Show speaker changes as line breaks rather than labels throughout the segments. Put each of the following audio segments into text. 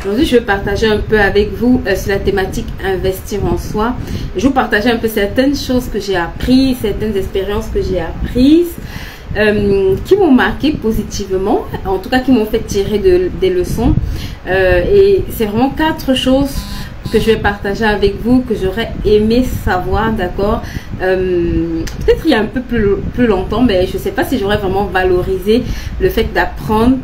Aujourd'hui, je vais partager un peu avec vous sur la thématique investir en soi. Je vais vous partager un peu certaines choses que j'ai apprises, certaines expériences que j'ai apprises, qui m'ont marqué positivement, en tout cas qui m'ont fait tirer des leçons. Et c'est vraiment 4 choses que je vais partager avec vous, que j'aurais aimé savoir, d'accord. Peut-être il y a un peu plus longtemps, mais je ne sais pas si j'aurais vraiment valorisé le fait d'apprendre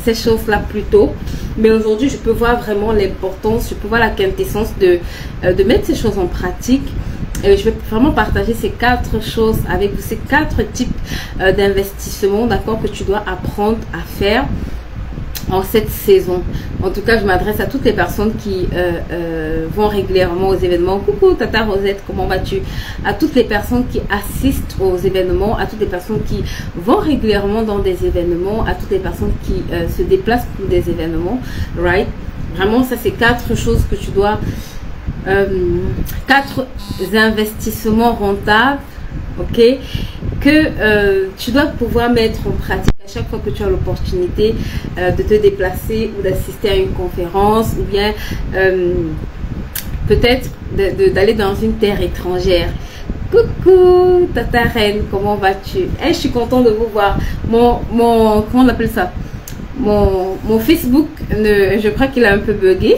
ces choses-là plus tôt. Mais aujourd'hui, je peux voir vraiment l'importance, je peux voir la quintessence de mettre ces choses en pratique. Et je vais vraiment partager ces 4 choses avec vous, ces 4 types d'investissement, d'accord, que tu dois apprendre à faire en cette saison. En tout cas, je m'adresse à toutes les personnes qui vont régulièrement aux événements. Coucou Tata Rosette, comment vas-tu? À toutes les personnes qui assistent aux événements, à toutes les personnes qui vont régulièrement dans des événements, à toutes les personnes qui se déplacent pour des événements, right? Vraiment, ça c'est 4 choses que tu dois, 4 investissements rentables, ok, que tu dois pouvoir mettre en pratique à chaque fois que tu as l'opportunité de te déplacer ou d'assister à une conférence, ou bien peut-être d'aller dans une terre étrangère. Coucou Tata Reine, comment vas-tu? Je suis contente de vous voir. Comment on appelle ça? Mon Facebook, je crois qu'il a un peu bugué.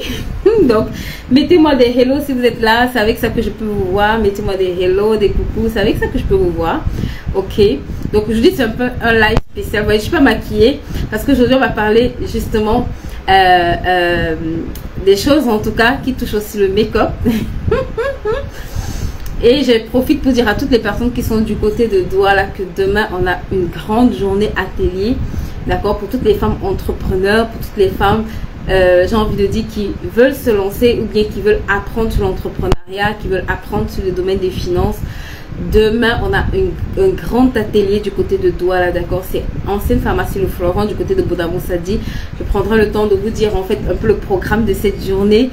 Donc, mettez-moi des hello si vous êtes là. C'est avec ça que je peux vous voir. Mettez-moi des hello, des coucou. C'est avec ça que je peux vous voir. Ok. Donc, aujourd'hui, c'est un peu un live spécial. Vous voyez, je suis pas maquillée parce qu'aujourd'hui, on va parler justement des choses, en tout cas, qui touchent aussi le make-up. Et je profite pour dire à toutes les personnes qui sont du côté de Douala que demain, on a une grande journée atelier. D'accord, pour toutes les femmes entrepreneurs, pour toutes les femmes, j'ai envie de dire, qui veulent se lancer ou bien qui veulent apprendre sur l'entrepreneuriat, qui veulent apprendre sur le domaine des finances. Demain, on a un grand atelier du côté de Douala, d'accord. C'est ancienne pharmacie Le Florent du côté de Bodamoussadi. Je prendrai le temps de vous dire en fait un peu le programme de cette journée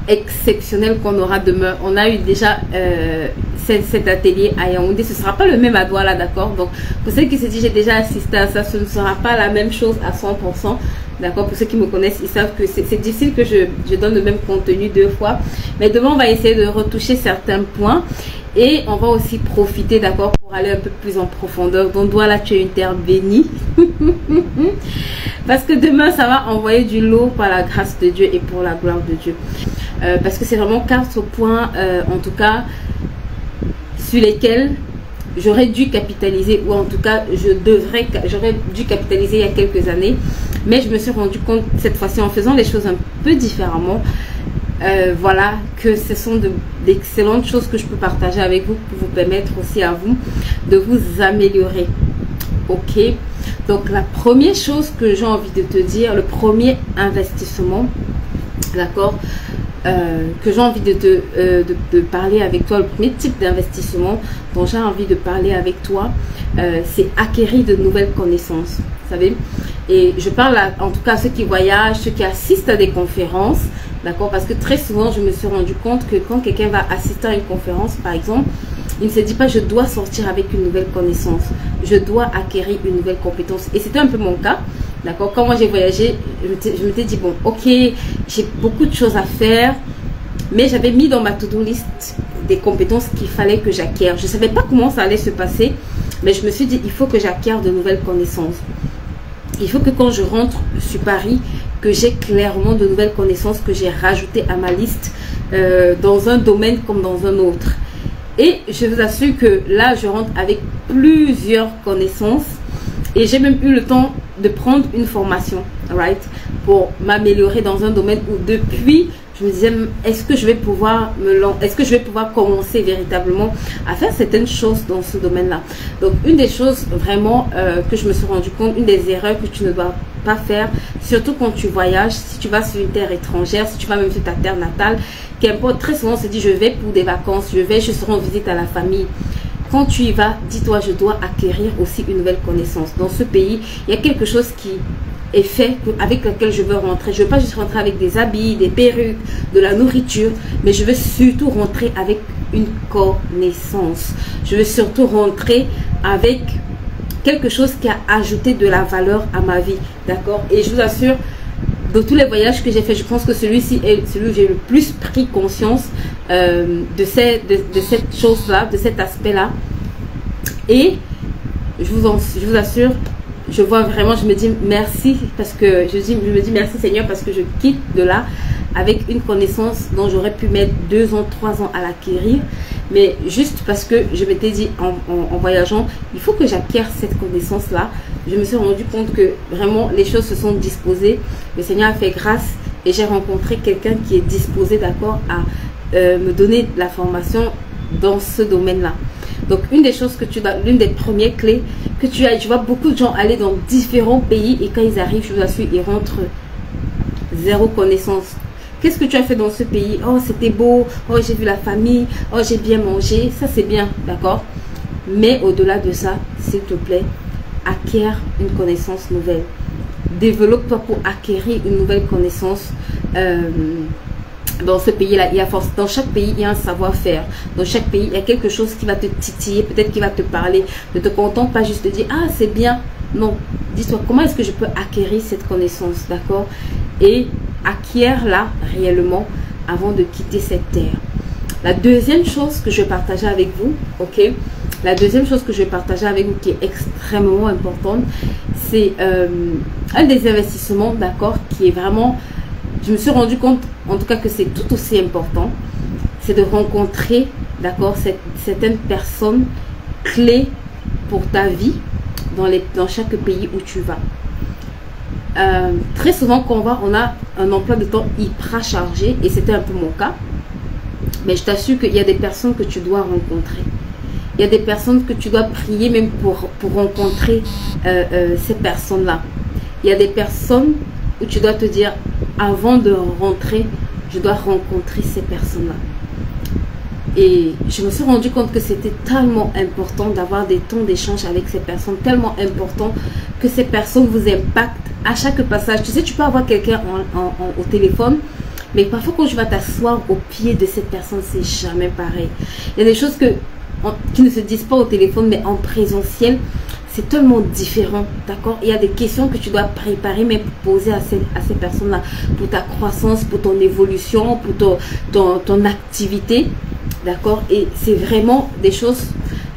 exceptionnel qu'on aura demain. On a eu déjà cet atelier à Yaoundé. Ce ne sera pas le même à Douala, d'accord. Donc pour ceux qui se disent j'ai déjà assisté à ça, ce ne sera pas la même chose à 100%, d'accord. Pour ceux qui me connaissent, ils savent que c'est difficile que je donne le même contenu 2 fois, mais demain on va essayer de retoucher certains points et on va aussi profiter, d'accord, pour aller un peu plus en profondeur. Donc Douala, tu es une terre bénie parce que demain ça va envoyer du lourd par la grâce de Dieu et pour la gloire de Dieu. Parce que c'est vraiment 4 points en tout cas sur lesquels j'aurais dû capitaliser, ou en tout cas j'aurais dû capitaliser il y a quelques années, mais je me suis rendu compte cette fois-ci en faisant les choses un peu différemment, voilà, que ce sont d'excellentes choses que je peux partager avec vous pour vous permettre aussi à vous de vous améliorer. Ok, donc la première chose que j'ai envie de te dire, le premier investissement, d'accord, que j'ai envie de parler avec toi, le premier type d'investissement dont j'ai envie de parler avec toi, c'est acquérir de nouvelles connaissances, vous savez. Et je parle en tout cas à ceux qui voyagent, ceux qui assistent à des conférences, d'accord, parce que très souvent je me suis rendu compte que quand quelqu'un va assister à une conférence par exemple, il ne se dit pas je dois sortir avec une nouvelle connaissance, je dois acquérir une nouvelle compétence. Et c'était un peu mon cas. D'accord, quand moi j'ai voyagé, je m'étais dit bon, ok, j'ai beaucoup de choses à faire, mais j'avais mis dans ma to-do list des compétences qu'il fallait que j'acquière. Je ne savais pas comment ça allait se passer, mais je me suis dit il faut que j'acquière de nouvelles connaissances. Il faut que quand je rentre sur Paris, que j'ai clairement de nouvelles connaissances que j'ai rajoutées à ma liste dans un domaine comme dans un autre. Et je vous assure que là, je rentre avec plusieurs connaissances. Et j'ai même eu le temps de prendre une formation, right, pour m'améliorer dans un domaine où depuis, je me disais, est-ce que je vais pouvoir commencer véritablement à faire certaines choses dans ce domaine-là. Donc, une des choses vraiment que je me suis rendu compte, une des erreurs que tu ne dois pas faire, surtout quand tu voyages, si tu vas sur une terre étrangère, si tu vas même sur ta terre natale, qu'importe, très souvent on se dit, je vais pour des vacances, je serai en visite à la famille. Quand tu y vas, dis-toi, je dois acquérir aussi une nouvelle connaissance. Dans ce pays, il y a quelque chose qui est fait avec lequel je veux rentrer. Je ne veux pas juste rentrer avec des habits, des perruques, de la nourriture, mais je veux surtout rentrer avec une connaissance. Je veux surtout rentrer avec quelque chose qui a ajouté de la valeur à ma vie, d'accord? Et je vous assure, de tous les voyages que j'ai fait, je pense que celui-ci est celui où j'ai le plus pris conscience de cette chose-là, de cet aspect-là. Et je vous assure, je vois vraiment, je me dis merci, parce que je me dis merci Seigneur, parce que je quitte de là avec une connaissance dont j'aurais pu mettre 2 ans, 3 ans à l'acquérir, mais juste parce que je m'étais dit en voyageant, il faut que j'acquière cette connaissance-là. Je me suis rendu compte que vraiment les choses se sont disposées, le Seigneur a fait grâce et j'ai rencontré quelqu'un qui est disposé, d'accord, à me donner de la formation dans ce domaine-là. Donc une des choses que tu dois, l'une des premières clés que tu as, je vois beaucoup de gens aller dans différents pays et quand ils arrivent, je vous assure, ils rentrent zéro connaissance. Qu'est-ce que tu as fait dans ce pays? Oh, c'était beau. Oh, j'ai vu la famille. Oh, j'ai bien mangé. Ça, c'est bien, d'accord? Mais au-delà de ça, s'il te plaît, acquiert une connaissance nouvelle. Développe-toi pour acquérir une nouvelle connaissance. Dans ce pays-là, dans chaque pays, il y a un savoir-faire. Dans chaque pays, il y a quelque chose qui va te titiller, peut-être qui va te parler. Ne te contente pas juste de dire, ah, c'est bien. Non, dis-toi, comment est-ce que je peux acquérir cette connaissance, d'accord? Et acquiert-la réellement avant de quitter cette terre. La deuxième chose que je vais partager avec vous, ok? La deuxième chose que je vais partager avec vous qui est extrêmement importante, c'est un des investissements, d'accord, qui est vraiment... Je me suis rendu compte, en tout cas, que c'est tout aussi important, c'est de rencontrer, d'accord, certaines personnes clés pour ta vie dans chaque pays où tu vas. Très souvent, quand on a un emploi de temps hyper chargé, et c'était un peu mon cas, mais je t'assure qu'il y a des personnes que tu dois rencontrer. Il y a des personnes que tu dois prier même pour rencontrer ces personnes-là. Il y a des personnes où tu dois te dire, avant de rentrer, je dois rencontrer ces personnes-là. Et je me suis rendu compte que c'était tellement important d'avoir des temps d'échange avec ces personnes, tellement important que ces personnes vous impactent à chaque passage. Tu sais, tu peux avoir quelqu'un au téléphone, mais parfois quand tu vas t'asseoir au pied de cette personne, c'est jamais pareil. Il y a des choses qui ne se disent pas au téléphone, mais en présentiel, c'est tellement différent, d'accord? Il y a des questions que tu dois préparer, mais poser à ces personnes-là, pour ta croissance, pour ton évolution, pour ton activité, d'accord? Et c'est vraiment des choses,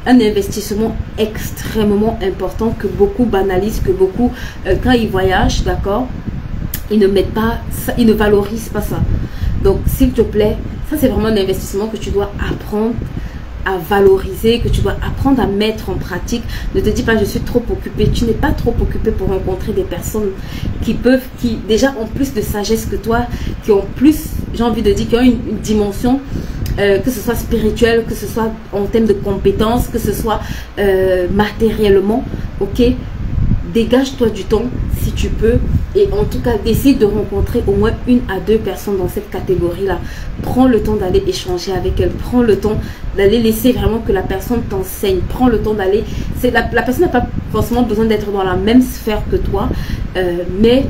un investissement extrêmement important que beaucoup banalisent, que beaucoup, quand ils voyagent, d'accord, ils ne mettent pas ça, ils ne valorisent pas ça. Donc, s'il te plaît, ça c'est vraiment un investissement que tu dois apprendre à valoriser, que tu dois apprendre à mettre en pratique. Ne te dis pas je suis trop occupé. Tu n'es pas trop occupé pour rencontrer des personnes qui déjà ont plus de sagesse que toi, qui ont plus, j'ai envie de dire, qui ont une dimension, que ce soit spirituelle, que ce soit en termes de compétences, que ce soit matériellement, ok? Dégage-toi du temps si tu peux, et en tout cas décide de rencontrer au moins 1 à 2 personnes dans cette catégorie là. Prends le temps d'aller échanger avec elle, prends le temps d'aller laisser vraiment que la personne t'enseigne, prends le temps d'aller, la personne n'a pas forcément besoin d'être dans la même sphère que toi, mais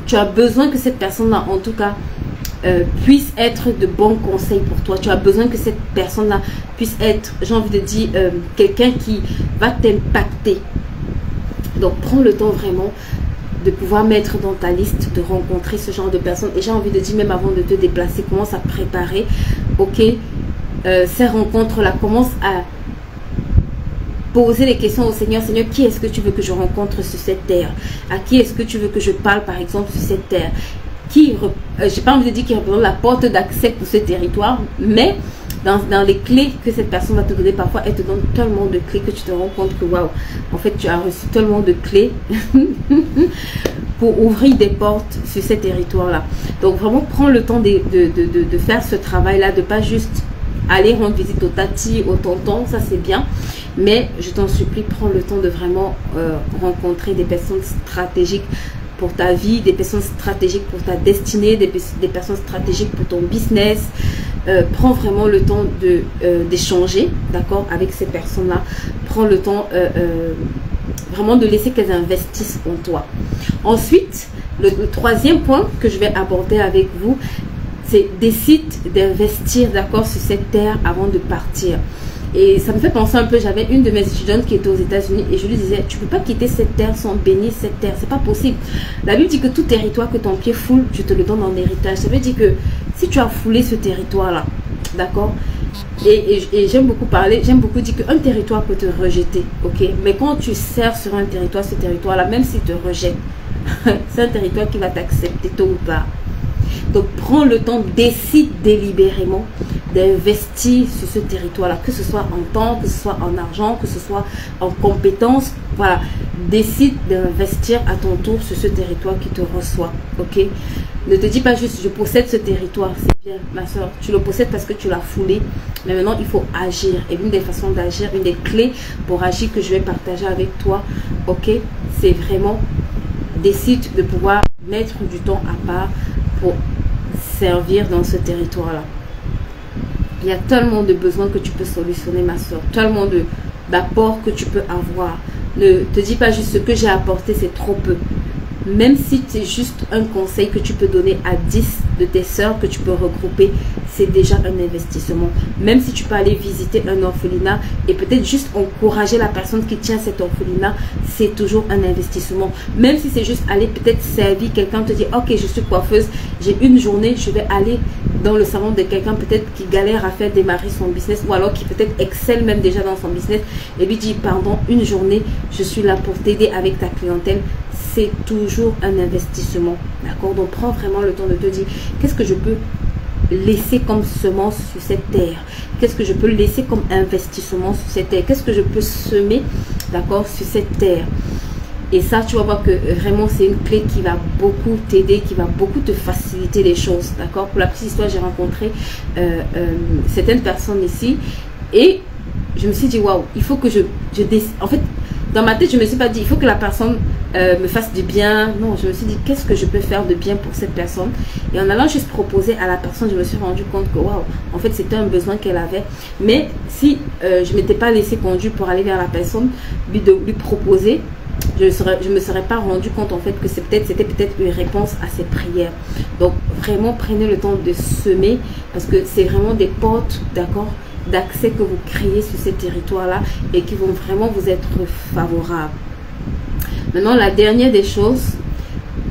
tu as besoin que cette personne là en tout cas puisse être de bons conseils pour toi. Tu as besoin que cette personne là puisse être, j'ai envie de dire, quelqu'un qui va t'impacter. Donc, prends le temps vraiment de pouvoir mettre dans ta liste, de rencontrer ce genre de personnes. Et j'ai envie de dire, même avant de te déplacer, commence à préparer, ok, ces rencontres-là. Commence à poser les questions au Seigneur. Seigneur, qui est-ce que tu veux que je rencontre sur cette terre? À qui est-ce que tu veux que je parle, par exemple, sur cette terre? J'ai pas envie de dire qui représente la porte d'accès pour ce territoire, mais dans les clés que cette personne va te donner, parfois elle te donne tellement de clés que tu te rends compte que waouh, en fait tu as reçu tellement de clés pour ouvrir des portes sur ces territoires là. Donc vraiment prends le temps de faire ce travail là, de pas juste aller rendre visite au tati, au tonton, ça c'est bien, mais je t'en supplie, prends le temps de vraiment rencontrer des personnes stratégiques pour ta vie, des personnes stratégiques pour ta destinée, des personnes stratégiques pour ton business. Prends vraiment le temps d'échanger, d'accord, avec ces personnes-là. Prends le temps vraiment de laisser qu'elles investissent en toi. Ensuite, le troisième point que je vais aborder avec vous, c'est décide d'investir, d'accord, sur cette terre avant de partir. Et ça me fait penser un peu, j'avais une de mes étudiantes qui était aux États-Unis et je lui disais, tu peux pas quitter cette terre sans bénir cette terre, c'est pas possible. La Bible dit que tout territoire que ton pied foule, je te le donne en héritage. Ça veut dire que si tu as foulé ce territoire-là, d'accord, et j'aime beaucoup parler, j'aime beaucoup dire qu'un territoire peut te rejeter, ok, mais quand tu sers sur un territoire, ce territoire-là, même s'il te rejette, c'est un territoire qui va t'accepter tôt ou tard. Donc prends le temps, décide délibérément d'investir sur ce territoire-là, que ce soit en temps, que ce soit en argent, que ce soit en compétences. Voilà, décide d'investir à ton tour sur ce territoire qui te reçoit, ok. Ne te dis pas juste je possède ce territoire, c'est bien ma soeur, tu le possèdes parce que tu l'as foulé, mais maintenant il faut agir. Et l'une des façons d'agir, une des clés pour agir que je vais partager avec toi, ok, c'est vraiment décide de pouvoir mettre du temps à part pour servir dans ce territoire-là. Il y a tellement de besoins que tu peux solutionner, ma soeur, tellement d'apports que tu peux avoir. Ne te dis pas juste ce que j'ai apporté, c'est trop peu. Même si c'est juste un conseil que tu peux donner à 10 de tes sœurs que tu peux regrouper, c'est déjà un investissement. Même si tu peux aller visiter un orphelinat et peut-être juste encourager la personne qui tient cet orphelinat, c'est toujours un investissement. Même si c'est juste aller peut-être servir quelqu'un, te dire ok, je suis coiffeuse, j'ai une journée, je vais aller dans le salon de quelqu'un peut-être qui galère à faire démarrer son business, ou alors qui peut-être excelle même déjà dans son business, et lui dit pardon, une journée, je suis là pour t'aider avec ta clientèle. C'est toujours un investissement, d'accord? Donc prends vraiment le temps de te dire qu'est-ce que je peux laisser comme semence sur cette terre, qu'est-ce que je peux laisser comme investissement sur cette terre, qu'est-ce que je peux semer, d'accord, sur cette terre. Et ça, tu vas voir que vraiment c'est une clé qui va beaucoup t'aider, qui va beaucoup te faciliter les choses, d'accord? Pour la petite histoire, j'ai rencontré certaines personnes ici et je me suis dit waouh, il faut que je décide. En fait, dans ma tête, je me suis pas dit il faut que la personne me fasse du bien. Non, je me suis dit qu'est-ce que je peux faire de bien pour cette personne. Et en allant juste proposer à la personne, je me suis rendu compte que waouh, en fait c'était un besoin qu'elle avait. Mais si je m'étais pas laissé conduire pour aller vers la personne, lui proposer, je me serais pas rendu compte en fait que c'était peut-être une réponse à cette prière. Donc vraiment prenez le temps de semer parce que c'est vraiment des portes, d'accord, d'accès que vous créez sur ces territoires-là et qui vont vraiment vous être favorables. Maintenant, la dernière des choses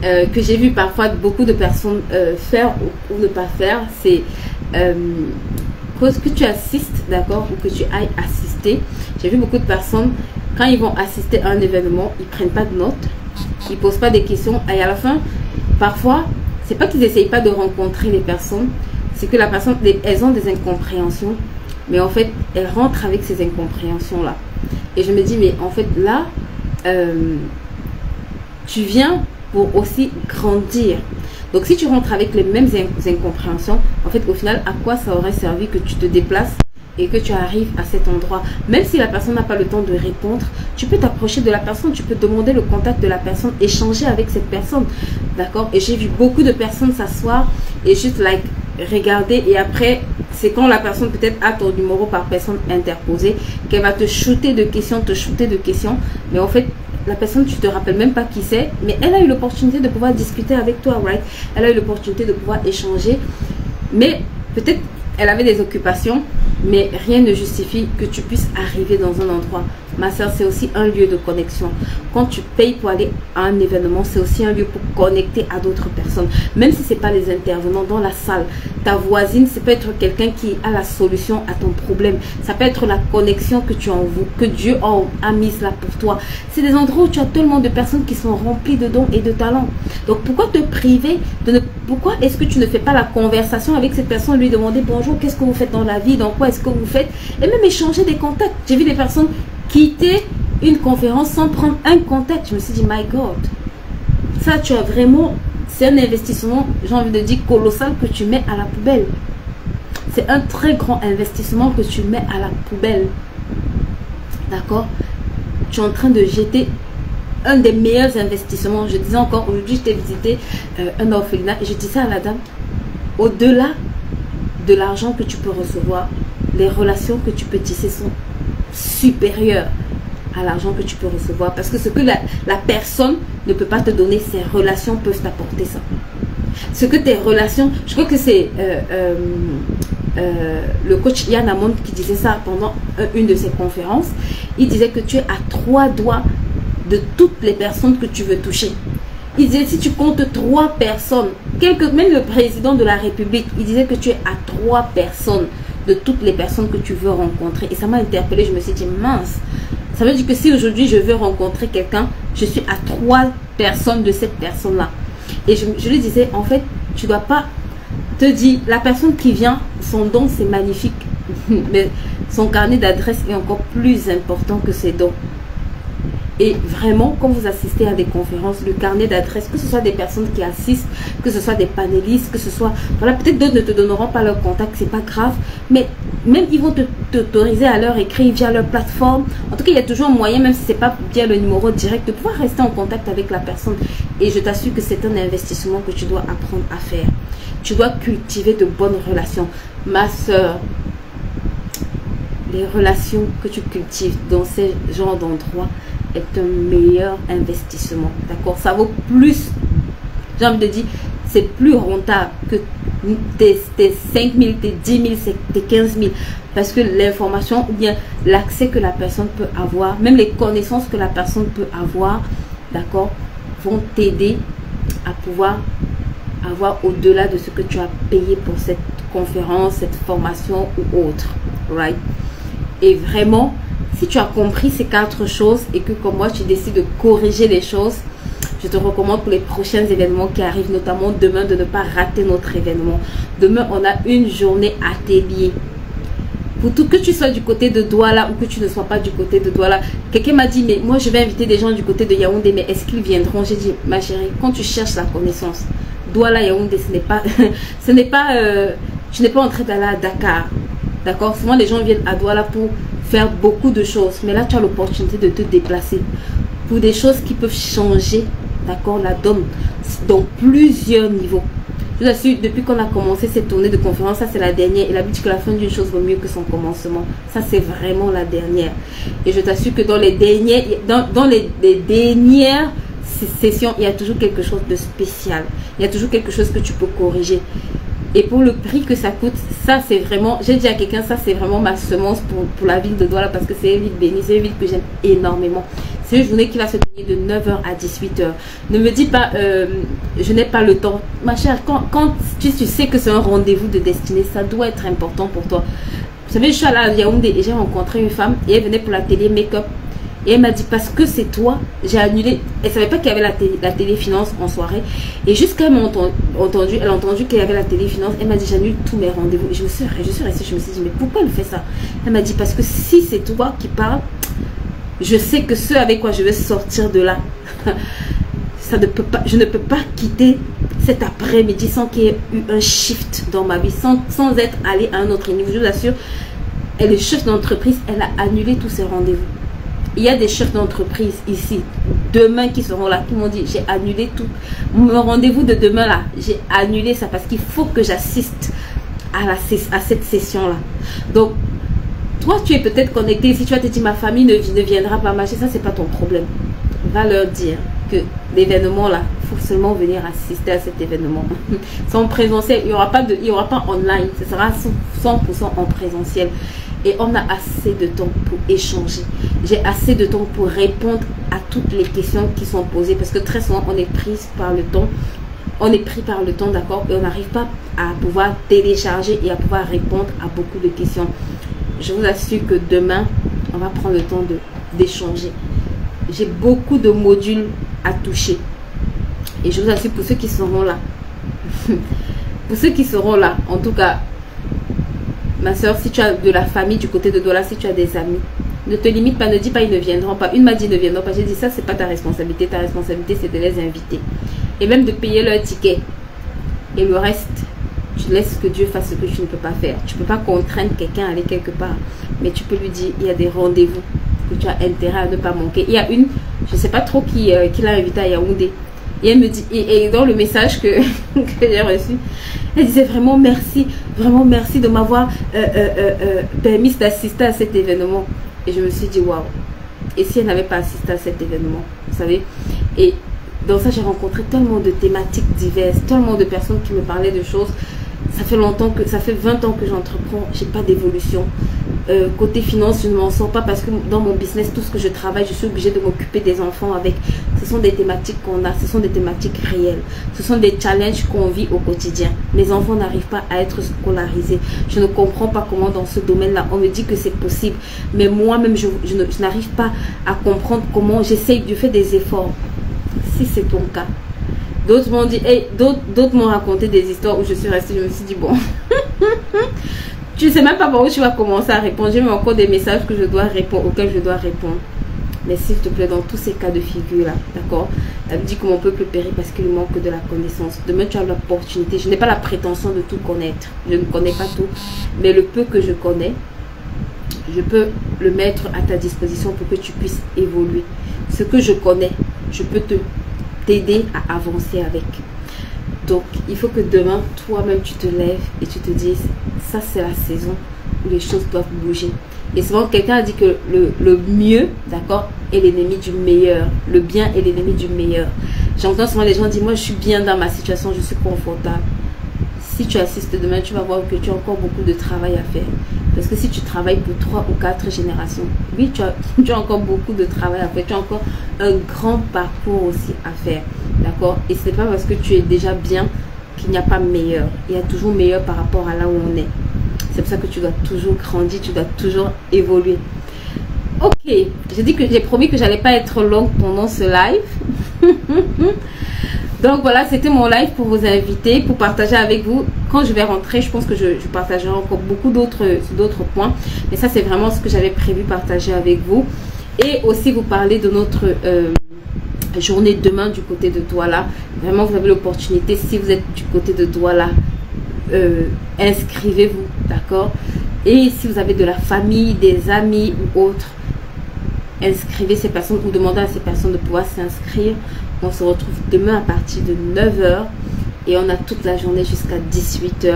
que j'ai vu parfois beaucoup de personnes faire ou ne pas faire, c'est que tu assistes, d'accord, ou que tu ailles assister. J'ai vu beaucoup de personnes, quand ils vont assister à un événement, ils prennent pas de notes, ils posent pas des questions et à la fin, parfois, c'est pas qu'ils n'essayent pas de rencontrer les personnes, c'est que la personne, elles ont des incompréhensions. Mais en fait, elle rentre avec ces incompréhensions-là. Et je me dis, mais en fait, là, tu viens pour aussi grandir. Donc, si tu rentres avec les mêmes incompréhensions, en fait, au final, à quoi ça aurait servi que tu te déplaces et que tu arrives à cet endroit? Même si la personne n'a pas le temps de répondre, tu peux t'approcher de la personne, tu peux demander le contact de la personne, échanger avec cette personne. D'accord? Et j'ai vu beaucoup de personnes s'asseoir et juste, like, regarder et après... C'est quand la personne peut-être a ton numéro par personne interposée qu'elle va te shooter de questions, Mais en fait, la personne, tu te rappelles même pas qui c'est. Mais elle a eu l'opportunité de pouvoir discuter avec toi, right? Elle a eu l'opportunité de pouvoir échanger. Mais peut-être elle avait des occupations. Mais rien ne justifie que tu puisses arriver dans un endroit. Ma soeur, c'est aussi un lieu de connexion. Quand tu payes pour aller à un événement, c'est aussi un lieu pour connecter à d'autres personnes. Même si ce n'est pas les intervenants dans la salle, ta voisine, ça peut être quelqu'un qui a la solution à ton problème. Ça peut être la connexion que tu envoies, que Dieu a mise là pour toi. C'est des endroits où tu as tellement de personnes qui sont remplies de dons et de talents. Donc pourquoi te priver de ne... Pourquoi est-ce que tu ne fais pas la conversation avec cette personne, lui demander bonjour, qu'est-ce que vous faites dans la vie, dans quoi est-ce que vous faites, et même échanger des contacts. J'ai vu des personnes quitter une conférence sans prendre un contact. Je me suis dit, my God, ça tu as vraiment, c'est un investissement, j'ai envie de dire colossal que tu mets à la poubelle. C'est un très grand investissement que tu mets à la poubelle. D'accord? Tu es en train de jeter un des meilleurs investissements. Je disais encore, aujourd'hui, je t'ai visité un orphelinat et je disais à la dame, au-delà de l'argent que tu peux recevoir, les relations que tu peux tisser sont supérieures à l'argent que tu peux recevoir. Parce que ce que la personne ne peut pas te donner, ses relations peuvent t'apporter ça. Ce que tes relations, je crois que c'est le coach Yann Amond qui disait ça pendant une de ses conférences. Il disait que tu es à 3 doigts de toutes les personnes que tu veux toucher. Il disait si tu comptes 3 personnes, même le président de la République, il disait que tu es à 3 personnes de toutes les personnes que tu veux rencontrer. Et ça m'a interpellée, je me suis dit mince, ça veut dire que si aujourd'hui je veux rencontrer quelqu'un, je suis à 3 personnes de cette personne-là. Et je lui disais, en fait, tu ne dois pas te dire, la personne qui vient, son don c'est magnifique, mais son carnet d'adresse est encore plus important que ses dons. Et vraiment, quand vous assistez à des conférences, le carnet d'adresse, que ce soit des personnes qui assistent, que ce soit des panélistes, que ce soit... Voilà, peut-être d'autres ne te donneront pas leur contact, c'est pas grave. Mais même ils vont t'autoriser à leur écrire via leur plateforme. En tout cas, il y a toujours un moyen, même si c'est pas via le numéro direct, de pouvoir rester en contact avec la personne. Et je t'assure que c'est un investissement que tu dois apprendre à faire. Tu dois cultiver de bonnes relations. Ma soeur, les relations que tu cultives dans ces genres d'endroits est un meilleur investissement, d'accord? Ça vaut plus, j'ai envie de dire, c'est plus rentable que tes 5 000, tes 10 000, tes 15 000, parce que l'information ou bien l'accès que la personne peut avoir, même les connaissances que la personne peut avoir, d'accord, vont t'aider à pouvoir avoir au-delà de ce que tu as payé pour cette conférence, cette formation ou autre, right? Et vraiment, si tu as compris ces 4 choses et que comme moi tu décides de corriger les choses, je te recommande pour les prochains événements qui arrivent, notamment demain, de ne pas rater notre événement. Demain, on a une journée atelier. Pour tout, que tu sois du côté de Douala ou que tu ne sois pas du côté de Douala. Quelqu'un m'a dit, mais moi je vais inviter des gens du côté de Yaoundé, mais est-ce qu'ils viendront? J'ai dit, ma chérie, quand tu cherches la connaissance, Douala, Yaoundé, ce n'est pas, tu n'es pas en train d'aller à Dakar. D'accord? Souvent les gens viennent à Douala pour faire beaucoup de choses, mais là tu as l'opportunité de te déplacer pour des choses qui peuvent changer, d'accord, la donne dans plusieurs niveaux. Je vous assure, depuis qu'on a commencé cette tournée de conférence, ça c'est la dernière, il a dit que la fin d'une chose vaut mieux que son commencement. Ça c'est vraiment la dernière. Et je t'assure que dans les dernières sessions, il y a toujours quelque chose de spécial, il y a toujours quelque chose que tu peux corriger. Et pour le prix que ça coûte, ça c'est vraiment, j'ai dit à quelqu'un, ça c'est vraiment ma semence pour la ville de Douala, parce que c'est une ville bénie, c'est une ville que j'aime énormément. C'est une journée qui va se tenir de 9 h à 18 h. Ne me dis pas, je n'ai pas le temps. Ma chère, quand tu sais que c'est un rendez-vous de destinée, ça doit être important pour toi. Vous savez, je suis allée à Yaoundé et j'ai rencontré une femme et elle venait pour l'atelier make-up. Et elle m'a dit, parce que c'est toi, j'ai annulé. Elle ne savait pas qu'il y avait la téléfinance en soirée. Et jusqu'à elle a entendu qu'il y avait la téléfinance. Elle m'a dit, j'annule tous mes rendez-vous. Et je suis restée, je me suis dit, mais pourquoi elle fait ça? Elle m'a dit, parce que si c'est toi qui parles, je sais que ce avec quoi je vais sortir de là, je ne peux pas quitter cet après-midi sans qu'il y ait eu un shift dans ma vie, sans être allée à un autre niveau. Je vous assure, elle est chef d'entreprise, elle a annulé tous ses rendez-vous. Il y a des chefs d'entreprise ici, demain qui seront là, qui m'ont dit, j'ai annulé tout. Mon rendez-vous de demain là, j'ai annulé ça parce qu'il faut que j'assiste à cette session-là. Donc, toi, tu es peut-être connecté. Si tu vas te dire, ma famille ne viendra pas marcher, ça, c'est pas ton problème. Va leur dire que l'événement là, il faut seulement venir assister à cet événement. C'est en présentiel, il n'y aura pas online, ce sera 100% en présentiel. Et on a assez de temps pour échanger. J'ai assez de temps pour répondre à toutes les questions qui sont posées. Parce que très souvent, on est pris par le temps. On est pris par le temps, d'accord? Et on n'arrive pas à pouvoir télécharger et à pouvoir répondre à beaucoup de questions. Je vous assure que demain, on va prendre le temps d'échanger. J'ai beaucoup de modules à toucher. Et je vous assure, pour ceux qui seront là, pour ceux qui seront là, en tout cas, ma soeur, si tu as de la famille du côté de Douala, si tu as des amis, ne te limite pas, ne dis pas ils ne viendront pas. Une m'a dit ils ne viendront pas. J'ai dit ça, c'est pas ta responsabilité. Ta responsabilité, c'est de les inviter. Et même de payer leur ticket. Et le reste, tu laisses que Dieu fasse ce que tu ne peux pas faire. Tu ne peux pas contraindre quelqu'un à aller quelque part. Mais tu peux lui dire, il y a des rendez-vous que tu as intérêt à ne pas manquer. Il y a une, je ne sais pas trop qui l'a invité à Yaoundé. Et elle me dit, et dans le message que j'ai reçu, elle disait vraiment merci de m'avoir permis d'assister à cet événement. Et je me suis dit, waouh. Et si elle n'avait pas assisté à cet événement, vous savez? Et dans ça, j'ai rencontré tellement de thématiques diverses, tellement de personnes qui me parlaient de choses. ça fait longtemps que, ça fait 20 ans que j'entreprends, j'ai pas d'évolution. Côté finance, je ne m'en sors pas parce que dans mon business, tout ce que je travaille, je suis obligée de m'occuper des enfants avec. Ce sont des thématiques qu'on a, ce sont des thématiques réelles. Ce sont des challenges qu'on vit au quotidien. Mes enfants n'arrivent pas à être scolarisés. Je ne comprends pas comment dans ce domaine-là, on me dit que c'est possible. Mais moi-même, je n'arrive pas à comprendre comment j'essaye de faire des efforts. Si c'est ton cas. D'autres m'ont dit, hey, d'autres m'ont raconté des histoires où je suis restée, je me suis dit, bon... Tu sais même pas par où tu vas commencer à répondre. J'ai encore des messages que je dois répondre, auxquels je dois répondre. Mais s'il te plaît, dans tous ces cas de figure là, d'accord, elle me dit que mon peuple périt parce qu'il manque de la connaissance. Demain, tu as l'opportunité. Je n'ai pas la prétention de tout connaître. Je ne connais pas tout. Mais le peu que je connais, je peux le mettre à ta disposition pour que tu puisses évoluer. Ce que je connais, je peux t'aider à avancer avec. Donc, il faut que demain, toi-même, tu te lèves et tu te dises, ça, c'est la saison où les choses doivent bouger. Et souvent, quelqu'un a dit que le mieux, d'accord, est l'ennemi du meilleur. Le bien est l'ennemi du meilleur. J'entends souvent les gens dire, moi, je suis bien dans ma situation, je suis confortable. Si tu assistes demain, tu vas voir que tu as encore beaucoup de travail à faire. Parce que si tu travailles pour 3 ou 4 générations, oui, tu as encore beaucoup de travail à faire. Tu as encore un grand parcours aussi à faire. D'accord? Et ce n'est pas parce que tu es déjà bien qu'il n'y a pas meilleur. Il y a toujours meilleur par rapport à là où on est. C'est pour ça que tu dois toujours grandir, tu dois toujours évoluer. Ok, j'ai promis que j'allais pas être longue pendant ce live. Donc voilà, c'était mon live pour vous inviter, pour partager avec vous. Quand je vais rentrer, je pense que je partagerai encore beaucoup d'autres points. Mais ça, c'est vraiment ce que j'avais prévu partager avec vous. Et aussi vous parler de notre journée demain du côté de Douala. Vraiment, vous avez l'opportunité, si vous êtes du côté de Douala, inscrivez-vous, d'accord? Et si vous avez de la famille, des amis ou autres, inscrivez ces personnes ou demandez à ces personnes de pouvoir s'inscrire. On se retrouve demain à partir de 9 h et on a toute la journée jusqu'à 18 h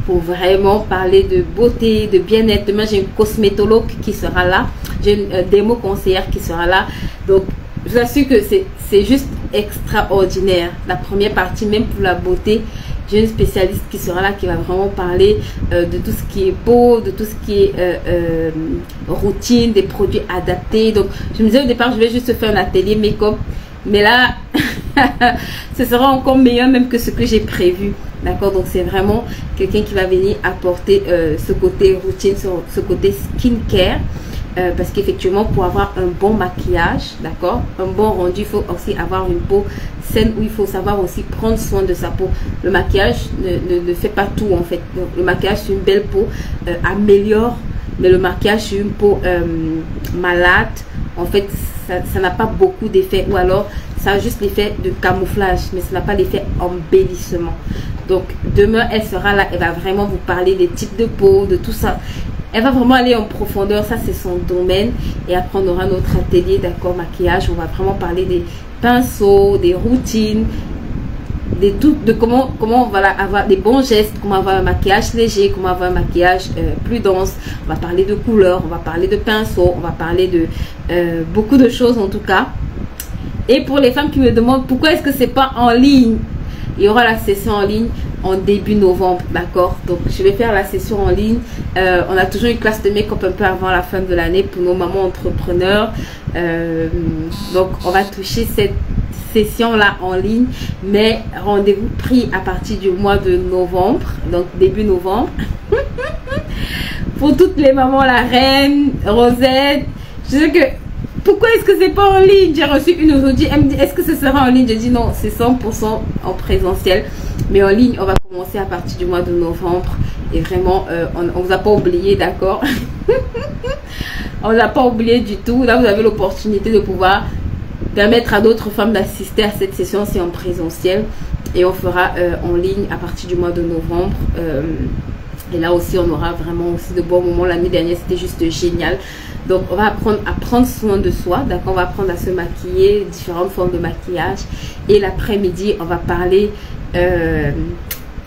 pour vraiment parler de beauté, de bien-être. Demain, j'ai une cosmétologue qui sera là. J'ai une démo conseillère qui sera là. Donc, je vous assure que c'est juste extraordinaire. La première partie, même pour la beauté, j'ai une spécialiste qui sera là, qui va vraiment parler de tout ce qui est beau, de tout ce qui est routine, des produits adaptés. Donc, je me disais au départ, je vais juste faire un atelier make-up. Mais là, ce sera encore meilleur même que ce que j'ai prévu. D'accord? Donc, c'est vraiment quelqu'un qui va venir apporter ce côté routine, ce côté skincare. Parce qu'effectivement, pour avoir un bon maquillage, d'accord, un bon rendu, il faut aussi avoir une peau saine où il faut savoir aussi prendre soin de sa peau. Le maquillage ne fait pas tout en fait. Donc, le maquillage sur une belle peau améliore, mais le maquillage sur une peau malade, en fait, ça n'a pas beaucoup d'effet. Ou alors, ça a juste l'effet de camouflage, mais ça n'a pas l'effet embellissement. Donc, demain, elle sera là, elle va vraiment vous parler des types de peau, de tout ça. Elle va vraiment aller en profondeur, ça c'est son domaine. Et après on aura notre atelier, d'accord, maquillage. On va vraiment parler des pinceaux, des routines, de comment on va avoir des bons gestes, comment avoir un maquillage léger, comment avoir un maquillage plus dense. On va parler de couleurs, on va parler de pinceaux, on va parler de beaucoup de choses en tout cas. Et pour les femmes qui me demandent pourquoi est-ce que c'est pas en ligne, il y aura la session en ligne en début novembre, d'accord? Donc je vais faire la session en ligne. On a toujours une classe de make-up un peu avant la fin de l'année pour nos mamans entrepreneurs. Donc on va toucher cette session là en ligne, mais rendez-vous pris à partir du mois de novembre, donc début novembre. Pour toutes les mamans, la reine, Rosette, je sais que pourquoi est-ce que c'est pas en ligne? J'ai reçu une aujourd'hui, elle me dit est-ce que ce sera en ligne? J'ai dit non, c'est 100% en présentiel, mais en ligne on va commencer à partir du mois de novembre. Et vraiment on vous a pas oublié, d'accord? On vous a pas oublié du tout. Là vous avez l'opportunité de pouvoir permettre à d'autres femmes d'assister à cette session, c'est en présentiel, et on fera en ligne à partir du mois de novembre. Et là aussi on aura vraiment aussi de bons moments. L'année dernière c'était juste génial. Donc on va apprendre à prendre soin de soi, d'accord, on va apprendre à se maquiller, différentes formes de maquillage. Et l'après-midi on va parler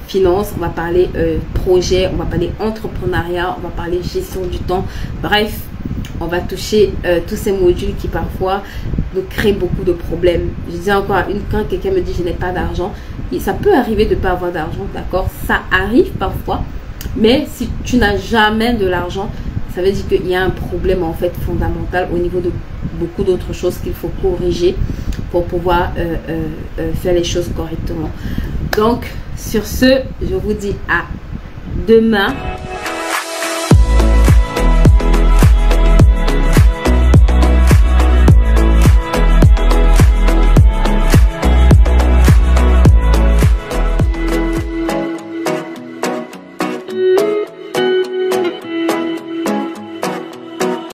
finance, on va parler projet, on va parler entrepreneuriat, on va parler gestion du temps. Bref, on va toucher tous ces modules qui parfois créer beaucoup de problèmes. Je disais encore, quand quelqu'un me dit je n'ai pas d'argent, ça peut arriver de ne pas avoir d'argent, d'accord? Ça arrive parfois, mais si tu n'as jamais de l'argent, ça veut dire qu'il y a un problème en fait fondamental au niveau de beaucoup d'autres choses qu'il faut corriger pour pouvoir faire les choses correctement. Donc, sur ce, je vous dis à demain.